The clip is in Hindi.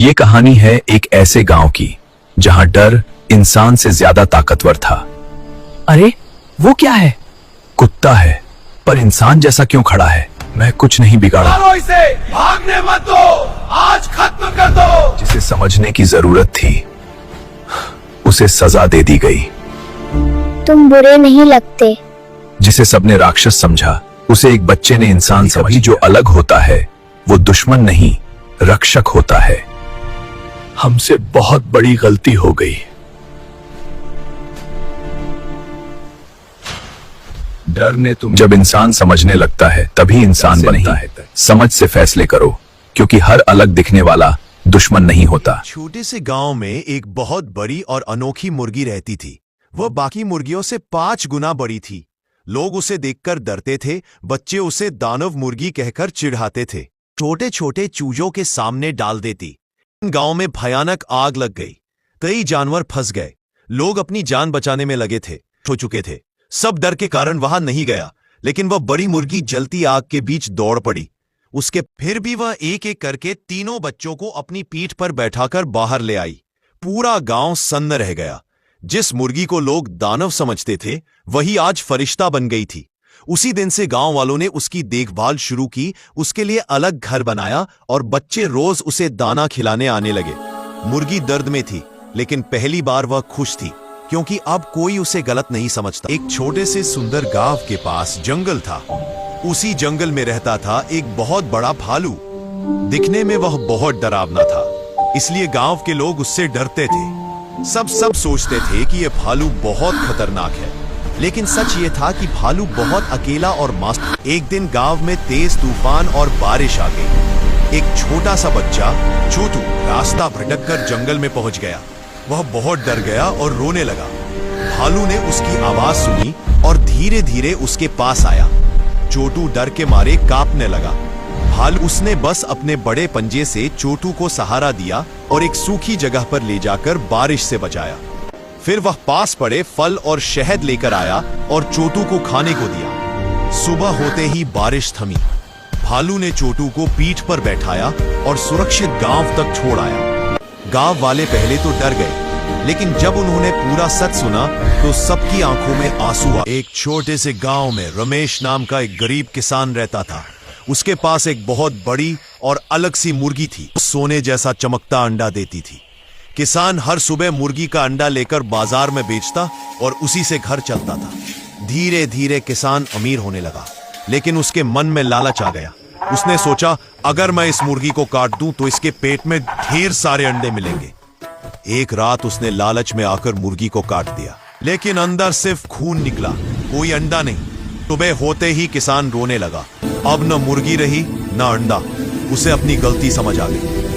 ये कहानी है एक ऐसे गांव की जहां डर इंसान से ज्यादा ताकतवर था। अरे वो क्या है? कुत्ता है, पर इंसान जैसा क्यों खड़ा है? मैं कुछ नहीं बिगाड़ा। मारो इसे, भागने मत दो, आज खत्म कर दो। जिसे समझने की जरूरत थी उसे सजा दे दी गई। तुम बुरे नहीं लगते। जिसे सबने राक्षस समझा उसे एक बच्चे ने इंसान समझा। जो अलग होता है वो दुश्मन नहीं, रक्षक होता है। हमसे बहुत बड़ी गलती हो गई। डर ने जब इंसान समझने लगता है तभी इंसान बनता है। समझ से फैसले करो, क्योंकि हर अलग दिखने वाला दुश्मन नहीं होता। छोटे से गांव में एक बहुत बड़ी और अनोखी मुर्गी रहती थी। वह बाकी मुर्गियों से 5 गुना बड़ी थी। लोग उसे देखकर डरते थे। बच्चे उसे दानव मुर्गी कहकर चिढ़ाते थे। छोटे छोटे चूजों के सामने डाल देती। गांव में भयानक आग लग गई। कई जानवर फंस गए। लोग अपनी जान बचाने में लगे थे, हो चुके थे। सब डर के कारण वहां नहीं गया, लेकिन वह बड़ी मुर्गी जलती आग के बीच दौड़ पड़ी। उसके फिर भी वह एक एक करके तीनों बच्चों को अपनी पीठ पर बैठाकर बाहर ले आई। पूरा गांव सन्न रह गया। जिस मुर्गी को लोग दानव समझते थे वही आज फरिश्ता बन गई थी। उसी दिन से गांव वालों ने उसकी देखभाल शुरू की, उसके लिए अलग घर बनाया और बच्चे रोज उसे दाना खिलाने आने लगे। मुर्गी दर्द में थी, लेकिन पहली बार वह खुश थी, क्योंकि अब कोई उसे गलत नहीं समझता। एक छोटे से सुंदर गांव के पास जंगल था। उसी जंगल में रहता था एक बहुत बड़ा भालू। दिखने में वह बहुत डरावना था, इसलिए गांव के लोग उससे डरते थे। सब सोचते थे कि यह भालू बहुत खतरनाक है, लेकिन सच ये था कि भालू बहुत अकेला और मस्त। एक दिन गांव में तेज तूफान और बारिश आ गई। एक छोटा सा बच्चा छोटू रास्ता भटककर जंगल में पहुंच गया। वह बहुत डर गया और रोने लगा। भालू ने उसकी आवाज सुनी और धीरे धीरे उसके पास आया। छोटू डर के मारे कांपने लगा। भालू उसने बस अपने बड़े पंजे से छोटू को सहारा दिया और एक सूखी जगह पर ले जाकर बारिश से बचाया। फिर वह पास पड़े फल और शहद लेकर आया और छोटू को खाने को दिया। सुबह होते ही बारिश थमी। भालू ने छोटू को पीठ पर बैठाया और सुरक्षित गांव तक छोड़ आया। गांव वाले पहले तो डर गए, लेकिन जब उन्होंने पूरा सच सुना तो सबकी आंखों में आंसू आ। एक छोटे से गांव में रमेश नाम का एक गरीब किसान रहता था। उसके पास एक बहुत बड़ी और अलग सी मुर्गी थी। सोने जैसा चमकता अंडा देती थी। किसान हर सुबह मुर्गी का अंडा लेकर बाजार में बेचता और उसी से घर चलता था। धीरे धीरे किसान अमीर होने लगा, लेकिन उसके मन में लालच आ गया। उसने सोचा, अगर मैं इस मुर्गी को काट दूं तो इसके पेट में ढेर सारे अंडे मिलेंगे। एक रात उसने लालच में आकर मुर्गी को काट दिया, लेकिन अंदर सिर्फ खून निकला, कोई अंडा नहीं। सुबह होते ही किसान रोने लगा। अब न मुर्गी रही न अंडा। उसे अपनी गलती समझ आ गई।